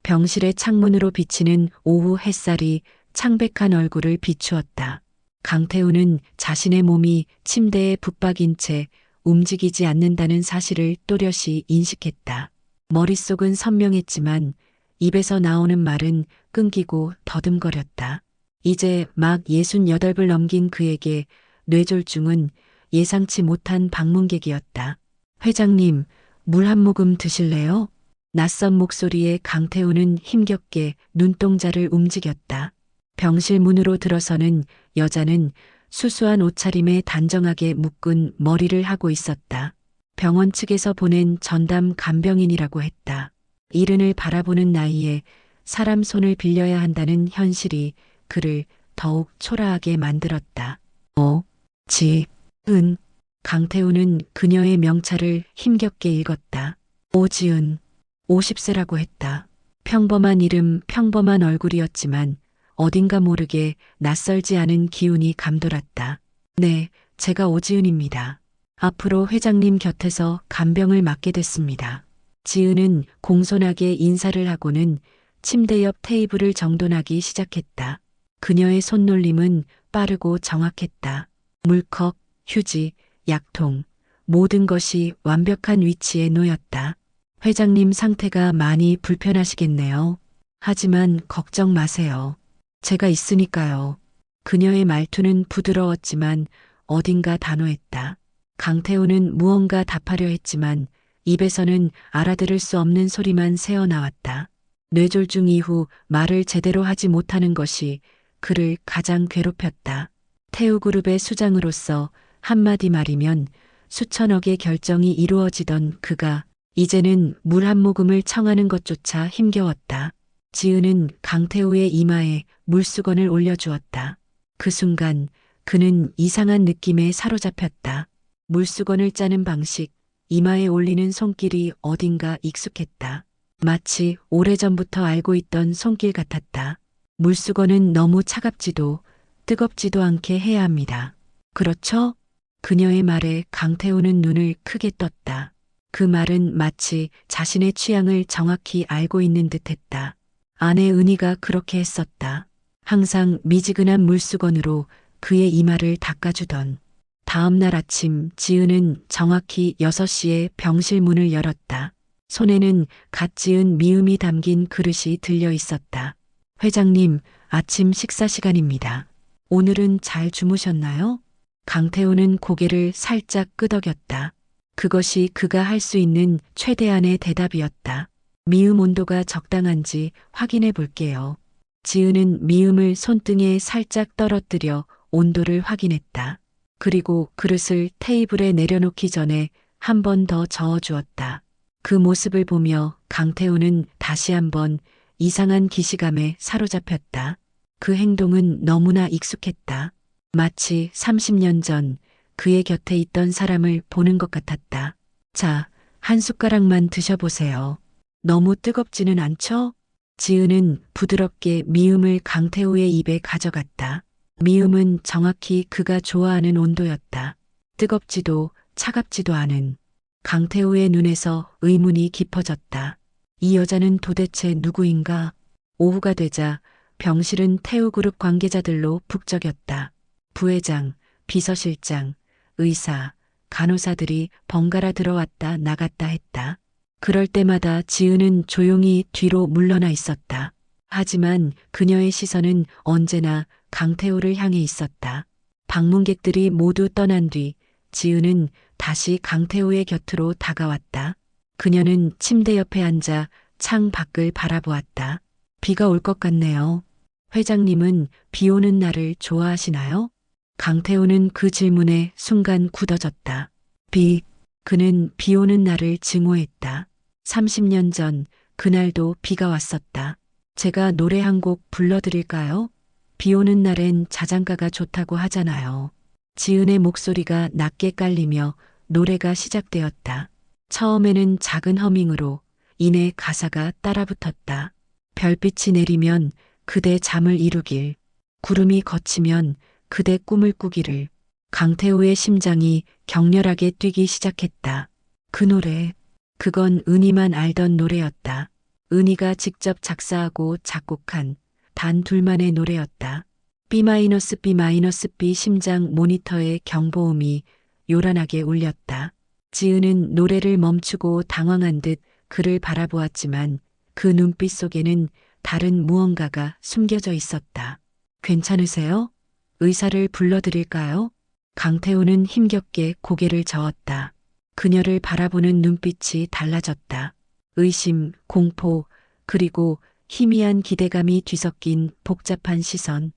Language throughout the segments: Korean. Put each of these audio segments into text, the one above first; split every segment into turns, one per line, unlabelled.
병실의 창문으로 비치는 오후 햇살이 창백한 얼굴을 비추었다. 강태우는 자신의 몸이 침대에 붙박인 채 움직이지 않는다는 사실을 또렷이 인식했다. 머릿속은 선명했지만 입에서 나오는 말은 끊기고 더듬거렸다. 이제 막 68을 넘긴 그에게 뇌졸중은 예상치 못한 방문객이었다. 회장님, 물 한 모금 드실래요? 낯선 목소리에 강태우는 힘겹게 눈동자를 움직였다. 병실 문으로 들어서는 여자는 수수한 옷차림에 단정하게 묶은 머리를 하고 있었다. 병원 측에서 보낸 전담 간병인이라고 했다. 이른을 바라보는 나이에 사람 손을 빌려야 한다는 현실이 그를 더욱 초라하게 만들었다. 오지은. 강태우는 그녀의 명찰을 힘겹게 읽었다. 오지은. 50세라고 했다. 평범한 이름, 평범한 얼굴이었지만 어딘가 모르게 낯설지 않은 기운이 감돌았다. 네, 제가 오지은입니다. 앞으로 회장님 곁에서 간병을 맡게 됐습니다. 지은은 공손하게 인사를 하고는 침대 옆 테이블을 정돈하기 시작했다. 그녀의 손놀림은 빠르고 정확했다. 물컵, 휴지, 약통, 모든 것이 완벽한 위치에 놓였다. 회장님 상태가 많이 불편하시겠네요. 하지만 걱정 마세요. 제가 있으니까요. 그녀의 말투는 부드러웠지만 어딘가 단호했다. 강태우는 무언가 답하려 했지만 입에서는 알아들을 수 없는 소리만 새어나왔다. 뇌졸중 이후 말을 제대로 하지 못하는 것이 그를 가장 괴롭혔다. 태우그룹의 수장으로서 한마디 말이면 수천억의 결정이 이루어지던 그가 이제는 물 한 모금을 청하는 것조차 힘겨웠다. 지은은 강태우의 이마에 물수건을 올려주었다. 그 순간 그는 이상한 느낌에 사로잡혔다. 물수건을 짜는 방식, 이마에 올리는 손길이 어딘가 익숙했다. 마치 오래전부터 알고 있던 손길 같았다. 물수건은 너무 차갑지도 뜨겁지도 않게 해야 합니다. 그렇죠? 그녀의 말에 강태우는 눈을 크게 떴다. 그 말은 마치 자신의 취향을 정확히 알고 있는 듯했다. 아내 은희가 그렇게 했었다. 항상 미지근한 물수건으로 그의 이마를 닦아주던. 다음 날 아침 지은은 정확히 6시에 병실 문을 열었다. 손에는 갓 지은 미음이 담긴 그릇이 들려 있었다. 회장님, 아침 식사 시간입니다. 오늘은 잘 주무셨나요? 강태우는 고개를 살짝 끄덕였다. 그것이 그가 할 수 있는 최대한의 대답이었다. 미음 온도가 적당한지 확인해 볼게요. 지은은 미음을 손등에 살짝 떨어뜨려 온도를 확인했다. 그리고 그릇을 테이블에 내려놓기 전에 한 번 더 저어주었다. 그 모습을 보며 강태우는 다시 한번 이상한 기시감에 사로잡혔다. 그 행동은 너무나 익숙했다. 마치 30년 전 그의 곁에 있던 사람을 보는 것 같았다. 자, 한 숟가락만 드셔보세요. 너무 뜨겁지는 않죠? 지은은 부드럽게 미음을 강태우의 입에 가져갔다. 미음은 정확히 그가 좋아하는 온도였다. 뜨겁지도 차갑지도 않은. 강태우의 눈에서 의문이 깊어졌다. 이 여자는 도대체 누구인가? 오후가 되자 병실은 태우그룹 관계자들로 북적였다. 부회장, 비서실장, 의사, 간호사들이 번갈아 들어왔다 나갔다 했다. 그럴 때마다 지은은 조용히 뒤로 물러나 있었다. 하지만 그녀의 시선은 언제나 강태우를 향해 있었다. 방문객들이 모두 떠난 뒤 지은은 다시 강태우의 곁으로 다가왔다. 그녀는 침대 옆에 앉아 창 밖을 바라보았다. 비가 올 것 같네요. 회장님은 비 오는 날을 좋아하시나요? 강태우는 그 질문에 순간 굳어졌다. 그는 비 오는 날을 증오했다. 30년 전 그날도 비가 왔었다. 제가 노래 한 곡 불러드릴까요? 비 오는 날엔 자장가가 좋다고 하잖아요. 지은의 목소리가 낮게 깔리며 노래가 시작되었다. 처음에는 작은 허밍으로 이내 가사가 따라붙었다. 별빛이 내리면 그대 잠을 이루길. 구름이 걷히면 그대 꿈을 꾸기를. 강태우의 심장이 격렬하게 뛰기 시작했다. 그 노래, 그건 은희만 알던 노래였다. 은희가 직접 작사하고 작곡한 단 둘만의 노래였다. B-B-B 심장 모니터의 경보음이 요란하게 울렸다. 지은은 노래를 멈추고 당황한 듯 그를 바라보았지만 그 눈빛 속에는 다른 무언가가 숨겨져 있었다. 괜찮으세요? 의사를 불러드릴까요? 강태호는 힘겹게 고개를 저었다. 그녀를 바라보는 눈빛이 달라졌다. 의심, 공포, 그리고 희미한 기대감이 뒤섞인 복잡한 시선.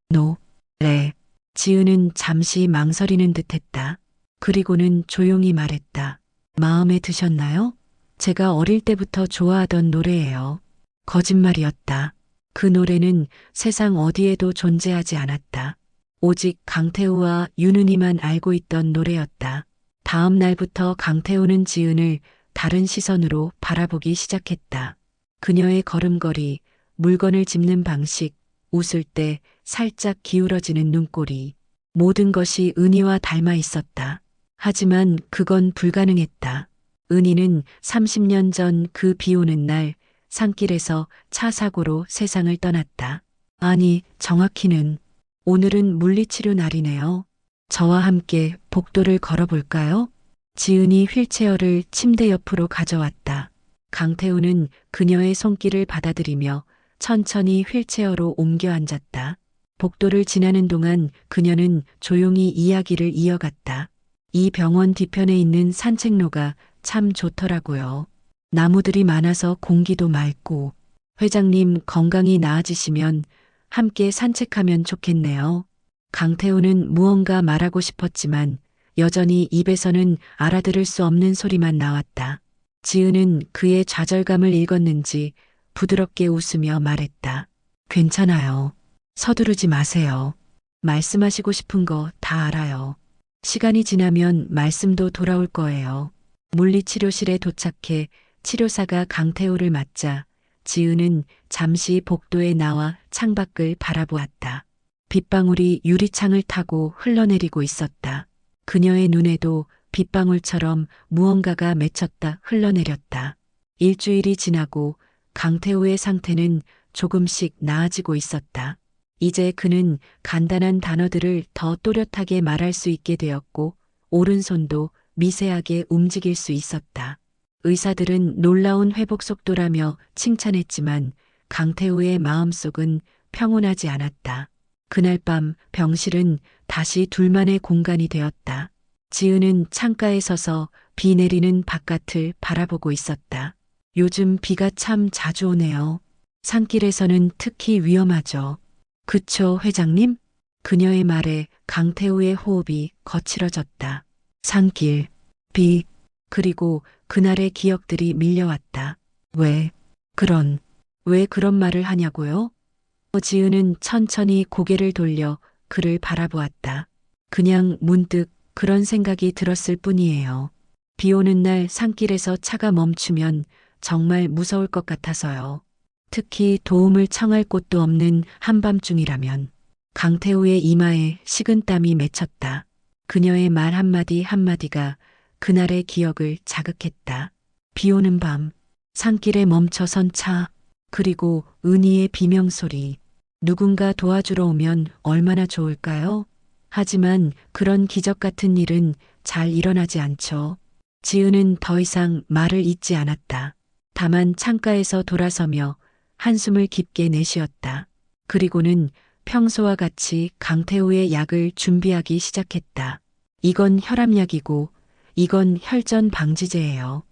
노래. 지은은 잠시 망설이는 듯했다. 그리고는 조용히 말했다. 마음에 드셨나요? 제가 어릴 때부터 좋아하던 노래예요. 거짓말이었다. 그 노래는 세상 어디에도 존재하지 않았다. 오직 강태우와 윤은이만 알고 있던 노래였다. 다음 날부터 강태우는 지은을 다른 시선으로 바라보기 시작했다. 그녀의 걸음걸이, 물건을 짚는 방식, 웃을 때 살짝 기울어지는 눈꼬리. 모든 것이 은희와 닮아 있었다. 하지만 그건 불가능했다. 은희는 30년 전 그 비 오는 날 산길에서 차 사고로 세상을 떠났다. 아니, 정확히는 오늘은 물리치료 날이네요. 저와 함께 복도를 걸어볼까요? 지은이 휠체어를 침대 옆으로 가져왔다. 강태우는 그녀의 손길을 받아들이며 천천히 휠체어로 옮겨 앉았다. 복도를 지나는 동안 그녀는 조용히 이야기를 이어갔다. 이 병원 뒤편에 있는 산책로가 참 좋더라고요. 나무들이 많아서 공기도 맑고, 회장님 건강이 나아지시면 함께 산책하면 좋겠네요. 강태호는 무언가 말하고 싶었지만 여전히 입에서는 알아들을 수 없는 소리만 나왔다. 지은은 그의 좌절감을 읽었는지 부드럽게 웃으며 말했다. 괜찮아요. 서두르지 마세요. 말씀하시고 싶은 거 다 알아요. 시간이 지나면 말씀도 돌아올 거예요. 물리치료실에 도착해 치료사가 강태호를 맞자 지은은 잠시 복도에 나와 창밖을 바라보았다. 빗방울이 유리창을 타고 흘러내리고 있었다. 그녀의 눈에도 빗방울처럼 무언가가 맺혔다 흘러내렸다. 일주일이 지나고 강태호의 상태는 조금씩 나아지고 있었다. 이제 그는 간단한 단어들을 더 또렷하게 말할 수 있게 되었고 오른손도 미세하게 움직일 수 있었다. 의사들은 놀라운 회복 속도라며 칭찬했지만 강태우의 마음속은 평온하지 않았다. 그날 밤 병실은 다시 둘만의 공간이 되었다. 지은은 창가에 서서 비 내리는 바깥을 바라보고 있었다. 요즘 비가 참 자주 오네요. 산길에서는 특히 위험하죠. 그쵸, 회장님? 그녀의 말에 강태우의 호흡이 거칠어졌다. 산길, 비, 그리고 그날의 기억들이 밀려왔다. 왜 그런 말을 하냐고요? 지은은 천천히 고개를 돌려 그를 바라보았다. 그냥 문득 그런 생각이 들었을 뿐이에요. 비 오는 날 산길에서 차가 멈추면 정말 무서울 것 같아서요. 특히 도움을 청할 곳도 없는 한밤중이라면. 강태우의 이마에 식은땀이 맺혔다. 그녀의 말 한마디 한마디가 그날의 기억을 자극했다. 비 오는 밤, 산길에 멈춰선 차, 그리고 은희의 비명소리. 누군가 도와주러 오면 얼마나 좋을까요? 하지만 그런 기적 같은 일은 잘 일어나지 않죠. 지은은 더 이상 말을 잇지 않았다. 다만 창가에서 돌아서며 한숨을 깊게 내쉬었다. 그리고는 평소와 같이 강태우의 약을 준비하기 시작했다. 이건 혈압약이고 이건 혈전 방지제예요.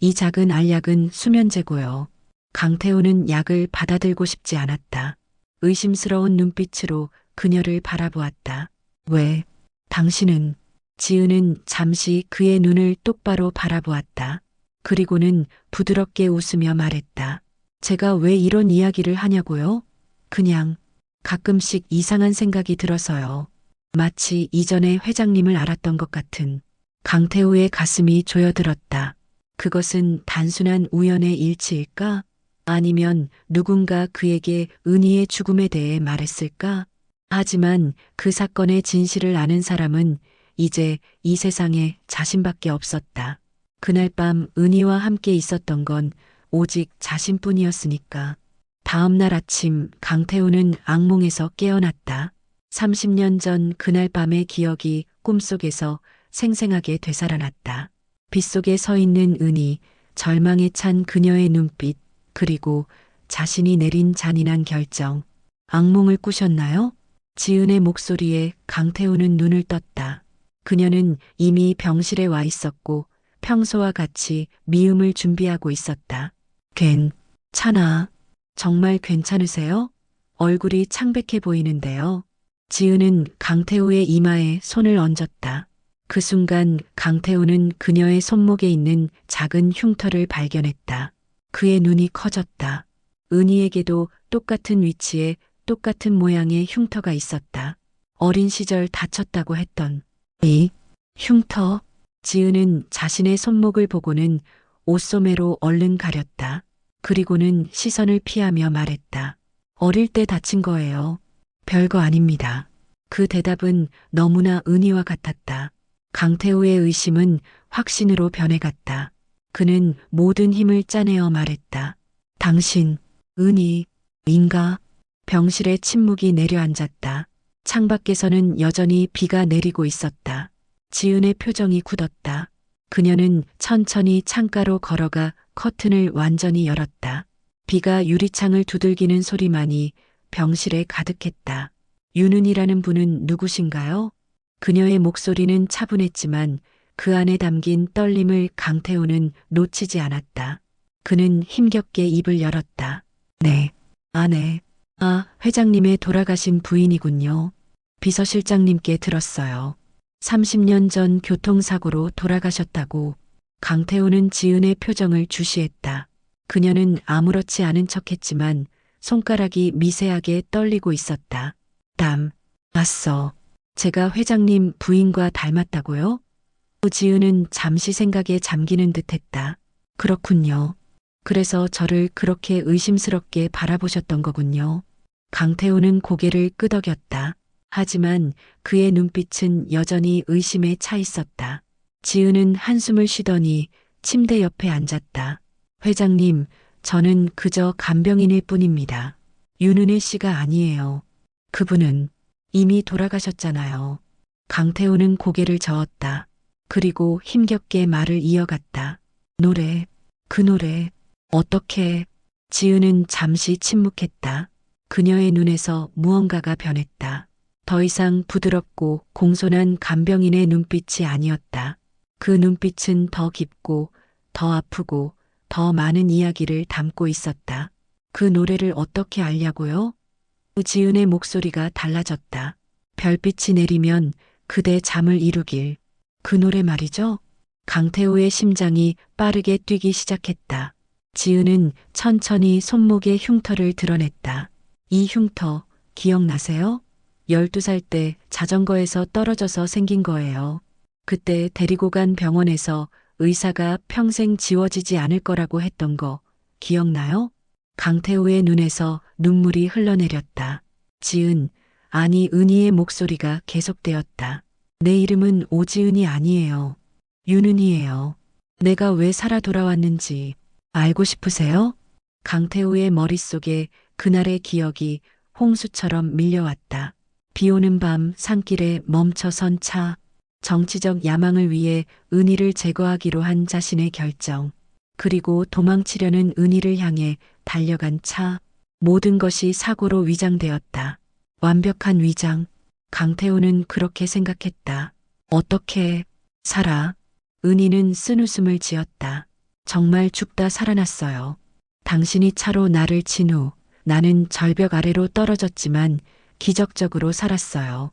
이 작은 알약은 수면제고요. 강태우는 약을 받아들고 싶지 않았다. 의심스러운 눈빛으로 그녀를 바라보았다. 왜? 당신은? 지은은 잠시 그의 눈을 똑바로 바라보았다. 그리고는 부드럽게 웃으며 말했다. 제가 왜 이런 이야기를 하냐고요? 그냥 가끔씩 이상한 생각이 들어서요. 마치 이전에 회장님을 알았던 것 같은. 강태우의 가슴이 조여들었다. 그것은 단순한 우연의 일치일까? 아니면 누군가 그에게 은희의 죽음에 대해 말했을까? 하지만 그 사건의 진실을 아는 사람은 이제 이 세상에 자신밖에 없었다. 그날 밤 은희와 함께 있었던 건 오직 자신뿐이었으니까. 다음 날 아침 강태우는 악몽에서 깨어났다. 30년 전 그날 밤의 기억이 꿈속에서 생생하게 되살아났다. 빗속에 서 있는 은희, 절망에 찬 그녀의 눈빛, 그리고 자신이 내린 잔인한 결정. 악몽을 꾸셨나요? 지은의 목소리에 강태우는 눈을 떴다. 그녀는 이미 병실에 와 있었고 평소와 같이 미움을 준비하고 있었다. 괜찮아. 정말 괜찮으세요? 얼굴이 창백해 보이는데요. 지은은 강태우의 이마에 손을 얹었다. 그 순간 강태우는 그녀의 손목에 있는 작은 흉터를 발견했다. 그의 눈이 커졌다. 은희에게도 똑같은 위치에 똑같은 모양의 흉터가 있었다. 어린 시절 다쳤다고 했던 이 흉터. 지은은 자신의 손목을 보고는 옷소매로 얼른 가렸다. 그리고는 시선을 피하며 말했다. 어릴 때 다친 거예요. 별거 아닙니다. 그 대답은 너무나 은희와 같았다. 강태우의 의심은 확신으로 변해갔다. 그는 모든 힘을 짜내어 말했다. 당신, 은희인가? 병실에 침묵이 내려앉았다. 창밖에서는 여전히 비가 내리고 있었다. 지은의 표정이 굳었다. 그녀는 천천히 창가로 걸어가 커튼을 완전히 열었다. 비가 유리창을 두들기는 소리만이 병실에 가득했다. 윤은이라는 분은 누구신가요? 그녀의 목소리는 차분했지만 그 안에 담긴 떨림을 강태우는 놓치지 않았다. 그는 힘겹게 입을 열었다. 네, 아내. 아, 회장님의 돌아가신 부인이군요. 비서실장님께 들었어요. 30년 전 교통사고로 돌아가셨다고. 강태우는 지은의 표정을 주시했다. 그녀는 아무렇지 않은 척했지만 손가락이 미세하게 떨리고 있었다. 났어. 제가 회장님 부인과 닮았다고요? 지은은 잠시 생각에 잠기는 듯했다. 그렇군요. 그래서 저를 그렇게 의심스럽게 바라보셨던 거군요. 강태우는 고개를 끄덕였다. 하지만 그의 눈빛은 여전히 의심에 차 있었다. 지은은 한숨을 쉬더니 침대 옆에 앉았다. 회장님, 저는 그저 간병인일 뿐입니다. 윤은혜 씨가 아니에요. 그분은 이미 돌아가셨잖아요. 강태우는 고개를 저었다. 그리고 힘겹게 말을 이어갔다. 노래, 그 노래, 어떻게? 지은은 잠시 침묵했다. 그녀의 눈에서 무언가가 변했다. 더 이상 부드럽고 공손한 간병인의 눈빛이 아니었다. 그 눈빛은 더 깊고 더 아프고 더 많은 이야기를 담고 있었다. 그 노래를 어떻게 알냐고요? 지은의 목소리가 달라졌다. 별빛이 내리면 그대 잠을 이루길. 그 노래 말이죠? 강태우의 심장이 빠르게 뛰기 시작했다. 지은은 천천히 손목의 흉터를 드러냈다. 이 흉터 기억나세요? 12살 때 자전거에서 떨어져서 생긴 거예요. 그때 데리고 간 병원에서 의사가 평생 지워지지 않을 거라고 했던 거 기억나요? 강태우의 눈에서 눈물이 흘러내렸다. 지은, 아니 은희의 목소리가 계속되었다. 내 이름은 오지은이 아니에요. 윤은희예요. 내가 왜 살아 돌아왔는지 알고 싶으세요? 강태우의 머릿속에 그날의 기억이 홍수처럼 밀려왔다. 비 오는 밤 산길에 멈춰선 차, 정치적 야망을 위해 은희를 제거하기로 한 자신의 결정, 그리고 도망치려는 은희를 향해 달려간 차, 모든 것이 사고로 위장되었다. 완벽한 위장. 강태우는 그렇게 생각했다. 어떻게 살아? 은희는 쓴웃음을 지었다. 정말 죽다 살아났어요. 당신이 차로 나를 친 후 나는 절벽 아래로 떨어졌지만 기적적으로 살았어요.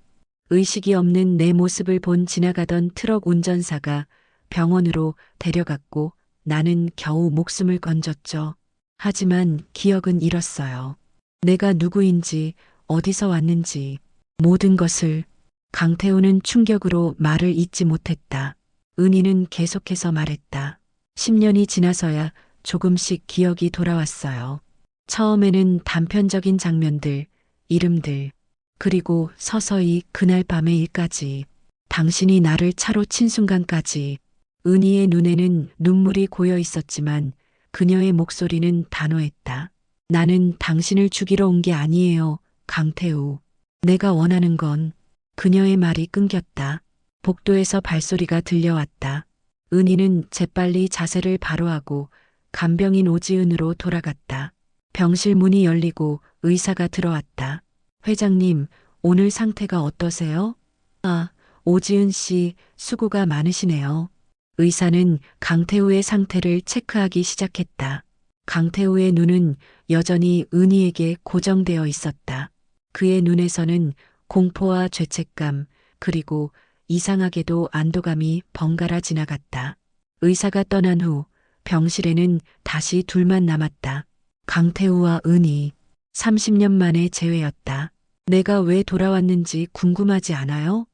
의식이 없는 내 모습을 본 지나가던 트럭 운전사가 병원으로 데려갔고 나는 겨우 목숨을 건졌죠. 하지만 기억은 잃었어요. 내가 누구인지, 어디서 왔는지, 모든 것을. 강태우는 충격으로 말을 잇지 못했다. 은희는 계속해서 말했다. 10년이 지나서야 조금씩 기억이 돌아왔어요. 처음에는 단편적인 장면들, 이름들, 그리고 서서히 그날 밤의 일까지, 당신이 나를 차로 친 순간까지. 은희의 눈에는 눈물이 고여 있었지만 그녀의 목소리는 단호했다. 나는 당신을 죽이러 온 게 아니에요, 강태우. 내가 원하는 건 그녀의 말이 끊겼다. 복도에서 발소리가 들려왔다. 은희는 재빨리 자세를 바로하고 간병인 오지은으로 돌아갔다. 병실 문이 열리고 의사가 들어왔다. 회장님, 오늘 상태가 어떠세요? 아, 오지은 씨, 수고가 많으시네요. 의사는 강태우의 상태를 체크하기 시작했다. 강태우의 눈은 여전히 은희에게 고정되어 있었다. 그의 눈에서는 공포와 죄책감, 그리고 이상하게도 안도감이 번갈아 지나갔다. 의사가 떠난 후 병실에는 다시 둘만 남았다. 강태우와 은희. 30년 만의 재회였다. 내가 왜 돌아왔는지 궁금하지 않아요?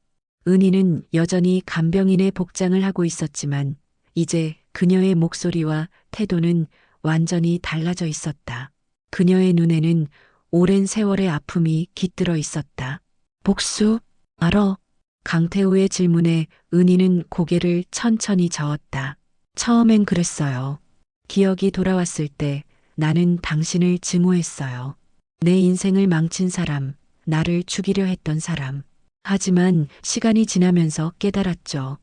은희는 여전히 간병인의 복장을 하고 있었지만 이제 그녀의 목소리와 태도는 완전히 달라져 있었다. 그녀의 눈에는 오랜 세월의 아픔이 깃들어 있었다. 복수? 알아? 강태우의 질문에 은희는 고개를 천천히 저었다. 처음엔 그랬어요. 기억이 돌아왔을 때 나는 당신을 증오했어요. 내 인생을 망친 사람, 나를 죽이려 했던 사람. 하지만 시간이 지나면서 깨달았죠.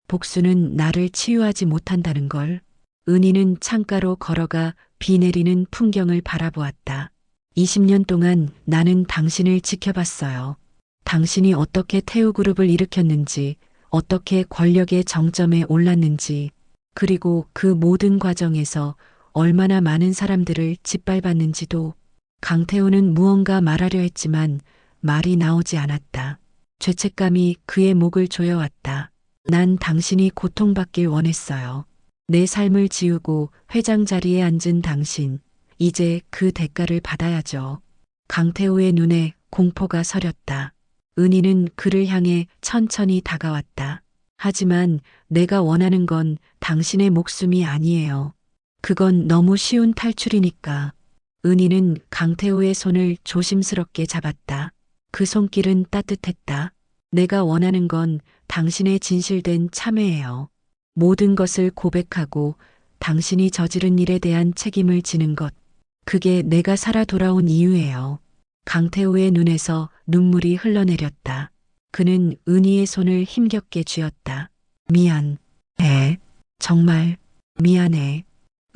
복수는 나를 치유하지 못한다는 걸. 은희는 창가로 걸어가 비 내리는 풍경을 바라보았다. 20년 동안 나는 당신을 지켜봤어요. 당신이 어떻게 태우그룹을 일으켰는지, 어떻게 권력의 정점에 올랐는지, 그리고 그 모든 과정에서 얼마나 많은 사람들을 짓밟았는지도. 강태우는 무언가 말하려 했지만 말이 나오지 않았다. 죄책감이 그의 목을 조여왔다. 난 당신이 고통받길 원했어요. 내 삶을 지우고 회장 자리에 앉은 당신, 이제 그 대가를 받아야죠. 강태우의 눈에 공포가 서렸다. 은희는 그를 향해 천천히 다가왔다. 하지만 내가 원하는 건 당신의 목숨이 아니에요. 그건 너무 쉬운 탈출이니까. 은희는 강태우의 손을 조심스럽게 잡았다. 그 손길은 따뜻했다. 내가 원하는 건 당신의 진실된 참회예요. 모든 것을 고백하고 당신이 저지른 일에 대한 책임을 지는 것. 그게 내가 살아 돌아온 이유예요. 강태우의 눈에서 눈물이 흘러내렸다. 그는 은희의 손을 힘겹게 쥐었다. 미안해. 정말 미안해.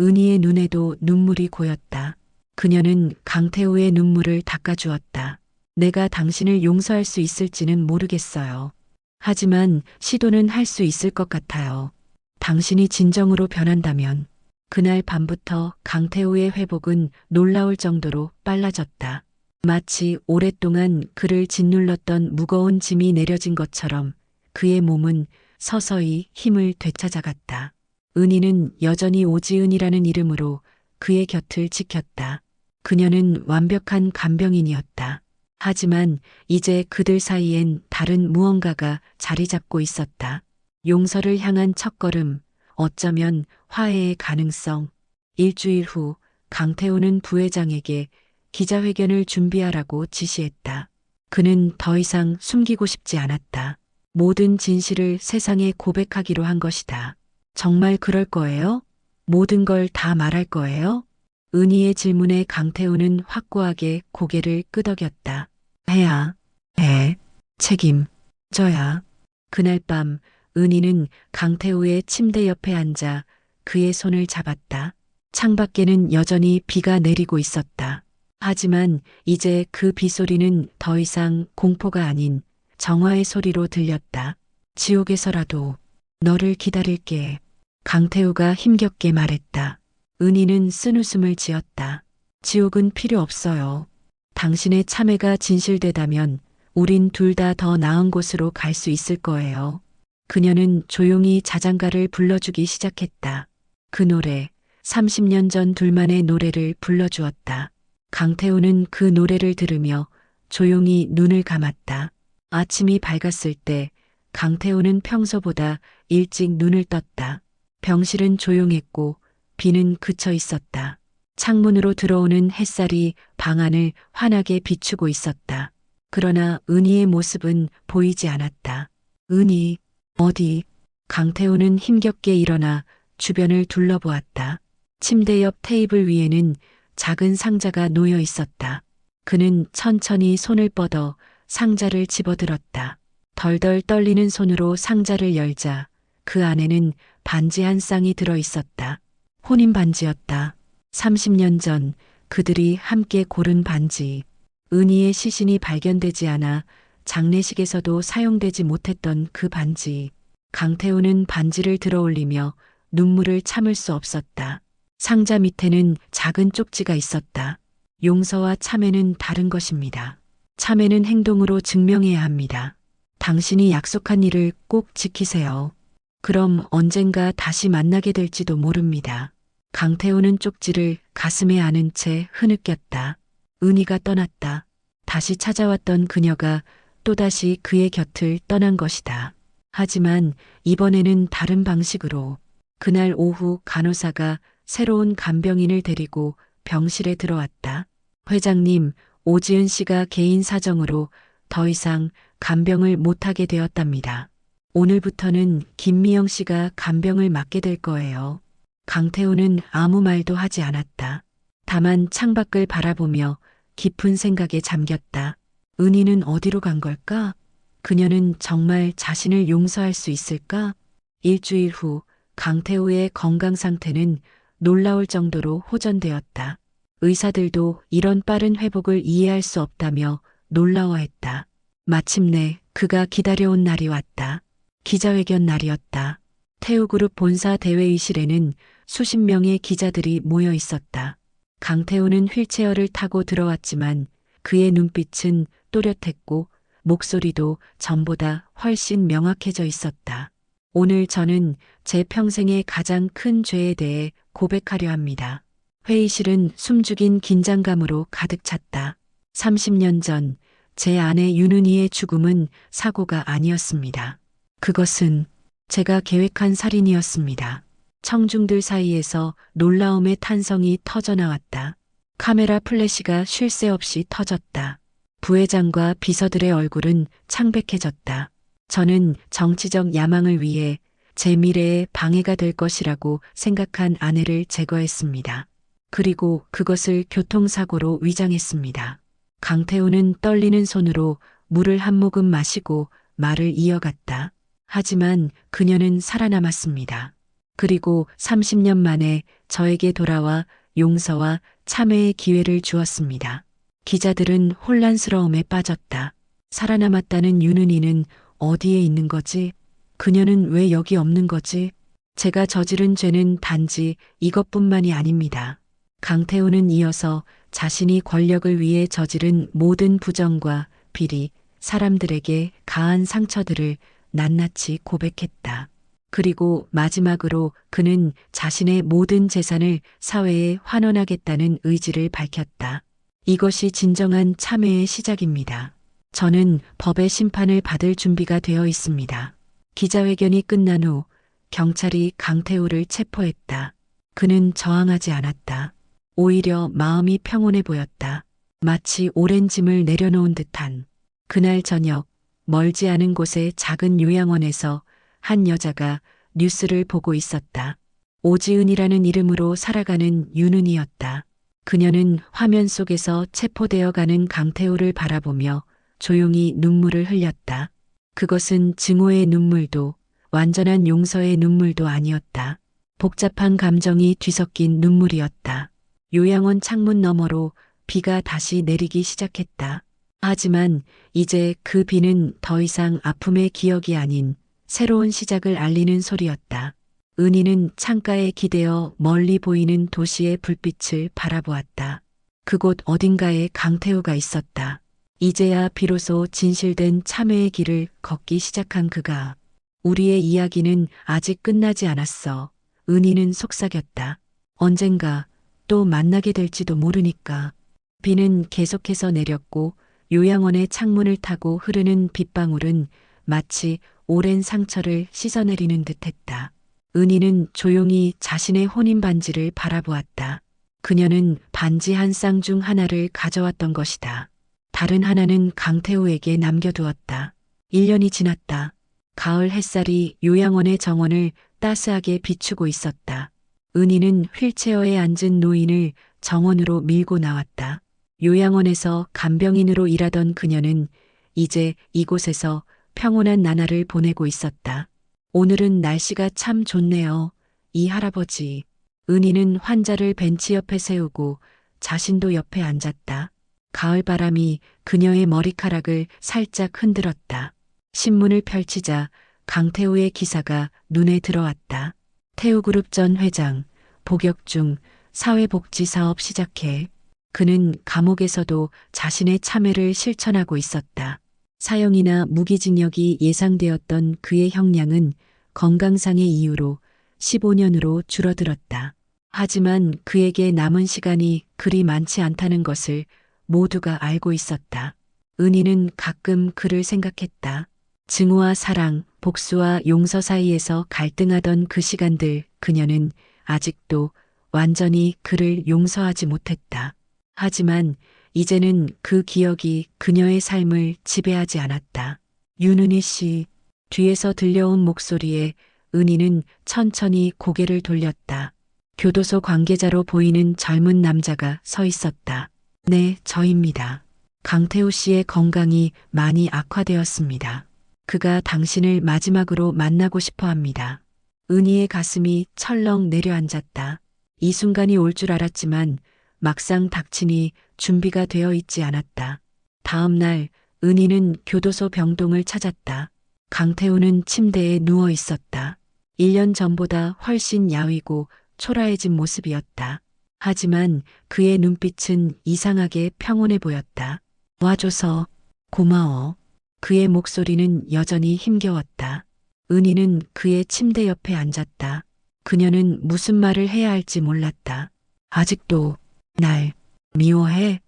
은희의 눈에도 눈물이 고였다. 그녀는 강태우의 눈물을 닦아주었다. 내가 당신을 용서할 수 있을지는 모르겠어요. 하지만 시도는 할 수 있을 것 같아요. 당신이 진정으로 변한다면. 그날 밤부터 강태우의 회복은 놀라울 정도로 빨라졌다. 마치 오랫동안 그를 짓눌렀던 무거운 짐이 내려진 것처럼 그의 몸은 서서히 힘을 되찾아갔다. 은희는 여전히 오지은이라는 이름으로 그의 곁을 지켰다. 그녀는 완벽한 간병인이었다. 하지만 이제 그들 사이엔 다른 무언가가 자리 잡고 있었다. 용서를 향한 첫걸음, 어쩌면 화해의 가능성. 일주일 후 강태우는 부회장에게 기자회견을 준비하라고 지시했다. 그는 더 이상 숨기고 싶지 않았다. 모든 진실을 세상에 고백하기로 한 것이다. 정말 그럴 거예요? 모든 걸 다 말할 거예요? 은희의 질문에 강태우는 확고하게 고개를 끄덕였다. 해야 해. 책임져야. 그날 밤 은희는 강태우의 침대 옆에 앉아 그의 손을 잡았다. 창밖에는 여전히 비가 내리고 있었다. 하지만 이제 그 빗소리는 더 이상 공포가 아닌 정화의 소리로 들렸다. 지옥에서라도 너를 기다릴게. 강태우가 힘겹게 말했다. 은희는 쓴웃음을 지었다. 지옥은 필요 없어요. 당신의 참회가 진실되다면 우린 둘 다 더 나은 곳으로 갈 수 있을 거예요. 그녀는 조용히 자장가를 불러주기 시작했다. 그 노래, 30년 전 둘만의 노래를 불러주었다. 강태우는 그 노래를 들으며 조용히 눈을 감았다. 아침이 밝았을 때 강태우는 평소보다 일찍 눈을 떴다. 병실은 조용했고 비는 그쳐 있었다. 창문으로 들어오는 햇살이 방 안을 환하게 비추고 있었다. 그러나 은희의 모습은 보이지 않았다. 은희, 어디? 강태우는 힘겹게 일어나 주변을 둘러보았다. 침대 옆 테이블 위에는 작은 상자가 놓여 있었다. 그는 천천히 손을 뻗어 상자를 집어들었다. 덜덜 떨리는 손으로 상자를 열자 그 안에는 반지 한 쌍이 들어 있었다. 혼인 반지였다. 30년 전 그들이 함께 고른 반지. 은희의 시신이 발견되지 않아 장례식에서도 사용되지 못했던 그 반지. 강태우는 반지를 들어 올리며 눈물을 참을 수 없었다. 상자 밑에는 작은 쪽지가 있었다. 용서와 참회는 다른 것입니다. 참회는 행동으로 증명해야 합니다. 당신이 약속한 일을 꼭 지키세요. 그럼 언젠가 다시 만나게 될지도 모릅니다. 강태우는 쪽지를 가슴에 안은 채 흐느꼈다. 은희가 떠났다. 다시 찾아왔던 그녀가 또다시 그의 곁을 떠난 것이다. 하지만 이번에는 다른 방식으로. 그날 오후 간호사가 새로운 간병인을 데리고 병실에 들어왔다. 회장님, 오지은 씨가 개인 사정으로 더 이상 간병을 못하게 되었답니다. 오늘부터는 김미영 씨가 간병을 맡게 될 거예요. 강태우는 아무 말도 하지 않았다. 다만 창밖을 바라보며 깊은 생각에 잠겼다. 은희는 어디로 간 걸까? 그녀는 정말 자신을 용서할 수 있을까? 일주일 후 강태우의 건강 상태는 놀라울 정도로 호전되었다. 의사들도 이런 빠른 회복을 이해할 수 없다며 놀라워했다. 마침내 그가 기다려온 날이 왔다. 기자회견 날이었다. 태우그룹 본사 대회의실에는 수십 명의 기자들이 모여 있었다. 강태우는 휠체어를 타고 들어왔지만 그의 눈빛은 또렷했고 목소리도 전보다 훨씬 명확해져 있었다. 오늘 저는 제 평생의 가장 큰 죄에 대해 고백하려 합니다. 회의실은 숨죽인 긴장감으로 가득 찼다. 30년 전 제 아내 윤은희의 죽음은 사고가 아니었습니다. 그것은 제가 계획한 살인이었습니다. 청중들 사이에서 놀라움의 탄성이 터져나왔다. 카메라 플래시가 쉴 새 없이 터졌다. 부회장과 비서들의 얼굴은 창백해졌다. 저는 정치적 야망을 위해 제 미래에 방해가 될 것이라고 생각한 아내를 제거했습니다. 그리고 그것을 교통사고로 위장했습니다. 강태우는 떨리는 손으로 물을 한 모금 마시고 말을 이어갔다. 하지만 그녀는 살아남았습니다. 그리고 30년 만에 저에게 돌아와 용서와 참회의 기회를 주었습니다. 기자들은 혼란스러움에 빠졌다. 살아남았다는 윤은희는 어디에 있는 거지? 그녀는 왜 여기 없는 거지? 제가 저지른 죄는 단지 이것뿐만이 아닙니다. 강태우는 이어서 자신이 권력을 위해 저지른 모든 부정과 비리, 사람들에게 가한 상처들을 낱낱이 고백했다. 그리고 마지막으로 그는 자신의 모든 재산을 사회에 환원하겠다는 의지를 밝혔다. 이것이 진정한 참회의 시작입니다. 저는 법의 심판을 받을 준비가 되어 있습니다. 기자회견이 끝난 후 경찰이 강태우를 체포했다. 그는 저항하지 않았다. 오히려 마음이 평온해 보였다. 마치 오랜 짐을 내려놓은 듯한. 그날 저녁 멀지 않은 곳의 작은 요양원에서 한 여자가 뉴스를 보고 있었다. 오지은이라는 이름으로 살아가는 윤은이였다. 그녀는 화면 속에서 체포되어 가는 강태우를 바라보며 조용히 눈물을 흘렸다. 그것은 증오의 눈물도 완전한 용서의 눈물도 아니었다. 복잡한 감정이 뒤섞인 눈물이었다. 요양원 창문 너머로 비가 다시 내리기 시작했다. 하지만 이제 그 비는 더 이상 아픔의 기억이 아닌 새로운 시작을 알리는 소리였다. 은희는 창가에 기대어 멀리 보이는 도시의 불빛을 바라보았다. 그곳 어딘가에 강태우가 있었다. 이제야 비로소 진실된 참회의 길을 걷기 시작한 그가. 우리의 이야기는 아직 끝나지 않았어. 은희는 속삭였다. 언젠가 또 만나게 될지도 모르니까. 비는 계속해서 내렸고 요양원의 창문을 타고 흐르는 빗방울은 마치 오랜 상처를 씻어내리는 듯했다. 은희는 조용히 자신의 혼인 반지를 바라보았다. 그녀는 반지 한 쌍 중 하나를 가져왔던 것이다. 다른 하나는 강태우에게 남겨두었다. 1년이 지났다. 가을 햇살이 요양원의 정원을 따스하게 비추고 있었다. 은희는 휠체어에 앉은 노인을 정원으로 밀고 나왔다. 요양원에서 간병인으로 일하던 그녀는 이제 이곳에서 평온한 나날을 보내고 있었다. 오늘은 날씨가 참 좋네요. 이 할아버지. 은희는 환자를 벤치 옆에 세우고 자신도 옆에 앉았다. 가을 바람이 그녀의 머리카락을 살짝 흔들었다. 신문을 펼치자 강태우의 기사가 눈에 들어왔다. 태우그룹 전 회장, 복역 중 사회복지사업 시작해. 그는 감옥에서도 자신의 참회를 실천하고 있었다. 사형이나 무기징역이 예상되었던 그의 형량은 건강상의 이유로 15년으로 줄어들었다. 하지만 그에게 남은 시간이 그리 많지 않다는 것을 모두가 알고 있었다. 은희는 가끔 그를 생각했다. 증오와 사랑, 복수와 용서 사이에서 갈등하던 그 시간들 그녀는 아직도 완전히 그를 용서하지 못했다. 하지만 이제는 그 기억이 그녀의 삶을 지배하지 않았다. 윤은희 씨, 뒤에서 들려온 목소리에 은희는 천천히 고개를 돌렸다. 교도소 관계자로 보이는 젊은 남자가 서 있었다. 네, 저입니다. 강태우 씨의 건강이 많이 악화되었습니다. 그가 당신을 마지막으로 만나고 싶어 합니다. 은희의 가슴이 철렁 내려앉았다. 이 순간이 올 줄 알았지만 막상 닥치니 준비가 되어 있지 않았다. 다음 날 은희는 교도소 병동을 찾았다. 강태우는 침대에 누워 있었다. 1년 전보다 훨씬 야위고 초라해진 모습이었다. 하지만 그의 눈빛은 이상하게 평온해 보였다. 와줘서 고마워. 그의 목소리는 여전히 힘겨웠다. 은희는 그의 침대 옆에 앉았다. 그녀는 무슨 말을 해야 할지 몰랐다. 아직도 날 미워해?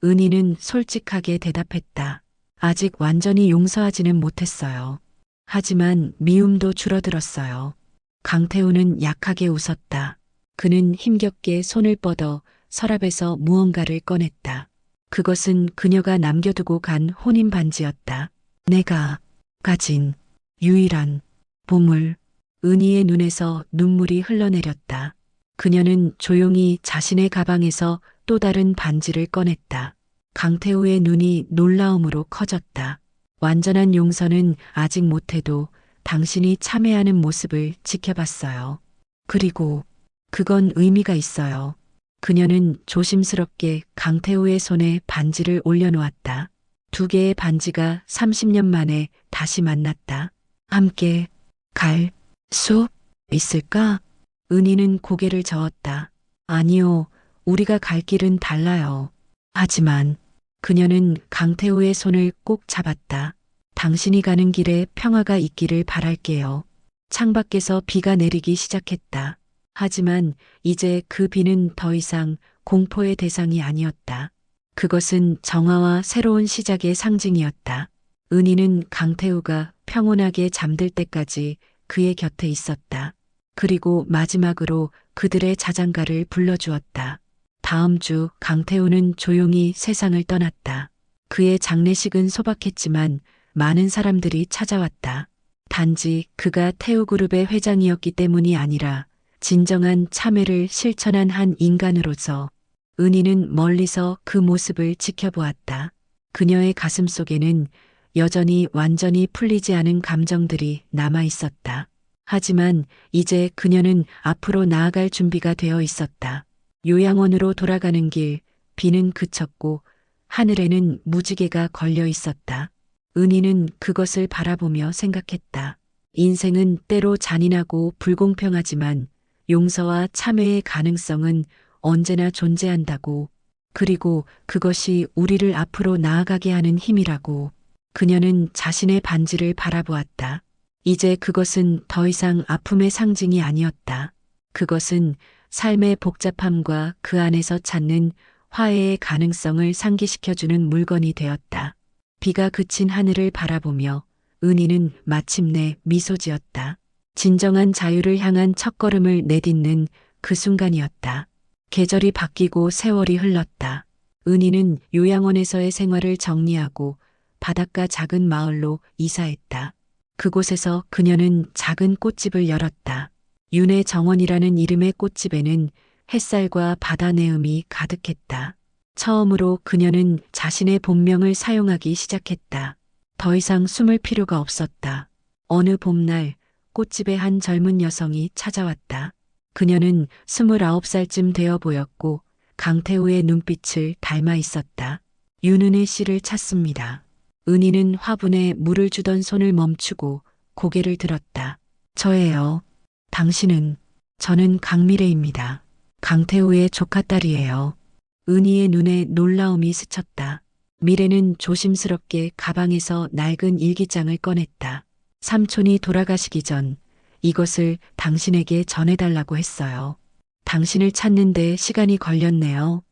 은희는 솔직하게 대답했다. 아직 완전히 용서하지는 못했어요. 하지만 미움도 줄어들었어요. 강태우는 약하게 웃었다. 그는 힘겹게 손을 뻗어 서랍에서 무언가를 꺼냈다. 그것은 그녀가 남겨두고 간 혼인 반지였다. 내가 가진 유일한 보물. 은희의 눈에서 눈물이 흘러내렸다. 그녀는 조용히 자신의 가방에서 또 다른 반지를 꺼냈다. 강태우의 눈이 놀라움으로 커졌다. 완전한 용서는 아직 못해도 당신이 참회하는 모습을 지켜봤어요. 그리고 그건 의미가 있어요. 그녀는 조심스럽게 강태우의 손에 반지를 올려놓았다. 두 개의 반지가 30년 만에 다시 만났다. 함께 갈 수 있을까? 은희는 고개를 저었다. 아니요, 우리가 갈 길은 달라요. 하지만 그녀는 강태우의 손을 꼭 잡았다. 당신이 가는 길에 평화가 있기를 바랄게요. 창밖에서 비가 내리기 시작했다. 하지만 이제 그 비는 더 이상 공포의 대상이 아니었다. 그것은 정화와 새로운 시작의 상징이었다. 은희는 강태우가 평온하게 잠들 때까지 그의 곁에 있었다. 그리고 마지막으로 그들의 자장가를 불러주었다. 다음 주 강태우는 조용히 세상을 떠났다. 그의 장례식은 소박했지만 많은 사람들이 찾아왔다. 단지 그가 태우그룹의 회장이었기 때문이 아니라 진정한 참회를 실천한 한 인간으로서 은희는 멀리서 그 모습을 지켜보았다. 그녀의 가슴 속에는 여전히 완전히 풀리지 않은 감정들이 남아 있었다. 하지만 이제 그녀는 앞으로 나아갈 준비가 되어 있었다. 요양원으로 돌아가는 길, 비는 그쳤고 하늘에는 무지개가 걸려 있었다. 은희는 그것을 바라보며 생각했다. 인생은 때로 잔인하고 불공평하지만 용서와 참회의 가능성은 언제나 존재한다고. 그리고 그것이 우리를 앞으로 나아가게 하는 힘이라고. 그녀는 자신의 반지를 바라보았다. 이제 그것은 더 이상 아픔의 상징이 아니었다. 그것은 삶의 복잡함과 그 안에서 찾는 화해의 가능성을 상기시켜주는 물건이 되었다. 비가 그친 하늘을 바라보며 은희는 마침내 미소 지었다. 진정한 자유를 향한 첫걸음을 내딛는 그 순간이었다. 계절이 바뀌고 세월이 흘렀다. 은희는 요양원에서의 생활을 정리하고 바닷가 작은 마을로 이사했다. 그곳에서 그녀는 작은 꽃집을 열었다. 윤의 정원이라는 이름의 꽃집에는 햇살과 바다 내음이 가득했다. 처음으로 그녀는 자신의 본명을 사용하기 시작했다. 더 이상 숨을 필요가 없었다. 어느 봄날 꽃집에 한 젊은 여성이 찾아왔다. 그녀는 29살쯤 되어 보였고 강태우의 눈빛을 닮아 있었다. 윤은의 씨를 찾습니다. 은희는 화분에 물을 주던 손을 멈추고 고개를 들었다. 저예요. 당신은? 저는 강미래입니다. 강태우의 조카딸이에요. 은희의 눈에 놀라움이 스쳤다. 미래는 조심스럽게 가방에서 낡은 일기장을 꺼냈다. 삼촌이 돌아가시기 전 이것을 당신에게 전해달라고 했어요. 당신을 찾는데 시간이 걸렸네요.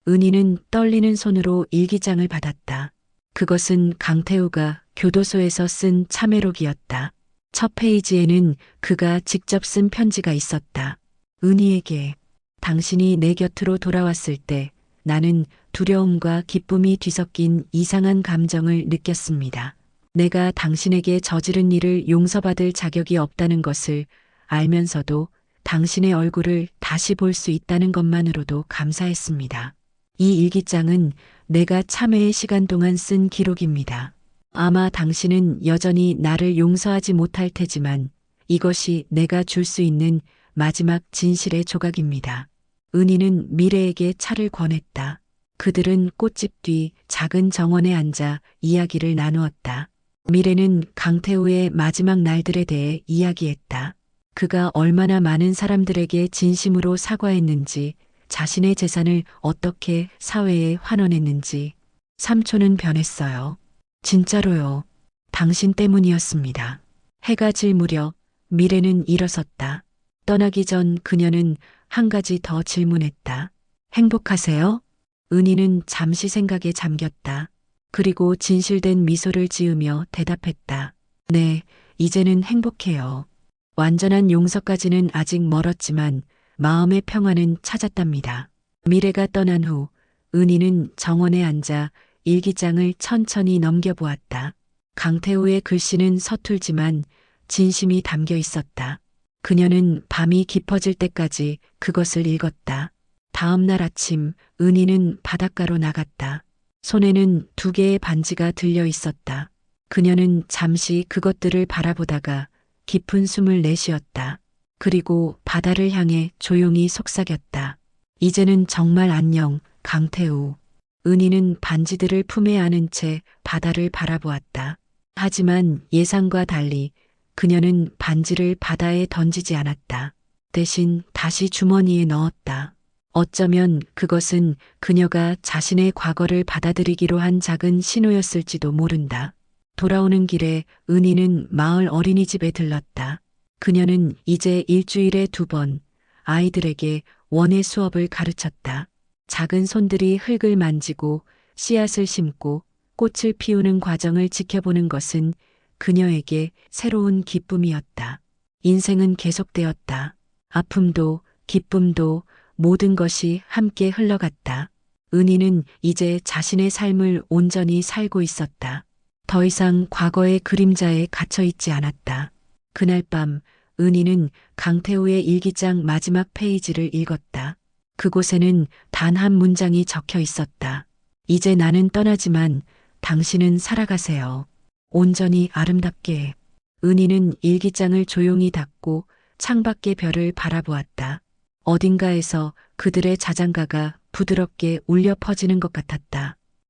은희는 떨리는 손으로 일기장을 받았다. 그것은 강태우가 교도소에서 쓴 참회록이었다. 첫 페이지에는 그가 직접 쓴 편지가 있었다. 은희에게 당신이 내 곁으로 돌아왔을 때 나는 두려움과 기쁨이 뒤섞인 이상한 감정을 느꼈습니다. 내가 당신에게 저지른 일을 용서받을 자격이 없다는 것을 알면서도 당신의 얼굴을 다시 볼 수 있다는 것만으로도 감사했습니다. 이 일기장은 내가 참회의 시간 동안 쓴 기록입니다. 아마 당신은 여전히 나를 용서하지 못할 테지만 이것이 내가 줄 수 있는 마지막 진실의 조각입니다. 은희는 미래에게 차를 권했다. 그들은 꽃집 뒤 작은 정원에 앉아 이야기를 나누었다. 미래는 강태우의 마지막 날들에 대해 이야기했다. 그가 얼마나 많은 사람들에게 진심으로 사과했는지, 자신의 재산을 어떻게 사회에 환원했는지. 삼촌은 변했어요. 진짜로요. 당신 때문이었습니다. 해가 질 무렵 미래는 일어섰다. 떠나기 전 그녀는 한 가지 더 질문했다. 행복하세요? 은희는 잠시 생각에 잠겼다. 그리고 진실된 미소를 지으며 대답했다. 네, 이제는 행복해요. 완전한 용서까지는 아직 멀었지만 마음의 평화는 찾았답니다. 미래가 떠난 후 은희는 정원에 앉아 일기장을 천천히 넘겨보았다. 강태우의 글씨는 서툴지만 진심이 담겨 있었다. 그녀는 밤이 깊어질 때까지 그것을 읽었다. 다음 날 아침 은희는 바닷가로 나갔다. 손에는 2개의 반지가 들려 있었다. 그녀는 잠시 그것들을 바라보다가 깊은 숨을 내쉬었다. 그리고 바다를 향해 조용히 속삭였다. 이제는 정말 안녕, 강태우. 은희는 반지들을 품에 안은 채 바다를 바라보았다. 하지만 예상과 달리 그녀는 반지를 바다에 던지지 않았다. 대신 다시 주머니에 넣었다. 어쩌면 그것은 그녀가 자신의 과거를 받아들이기로 한 작은 신호였을지도 모른다. 돌아오는 길에 은희는 마을 어린이집에 들렀다. 그녀는 이제 일주일에 2번 아이들에게 원예 수업을 가르쳤다. 작은 손들이 흙을 만지고 씨앗을 심고 꽃을 피우는 과정을 지켜보는 것은 그녀에게 새로운 기쁨이었다. 인생은 계속되었다. 아픔도 기쁨도 모든 것이 함께 흘러갔다. 은희는 이제 자신의 삶을 온전히 살고 있었다. 더 이상 과거의 그림자에 갇혀 있지 않았다. 그날 밤 은희는 강태우의 일기장 마지막 페이지를 읽었다. 그곳에는 단 한 문장이 적혀 있었다. 이제 나는 떠나지만 당신은 살아가세요. 온전히 아름답게. 은희는 일기장을 조용히 닫고 창밖의 별을 바라보았다. 어딘가에서 그들의 자장가가 부드럽게 울려 퍼지는 것 같았다.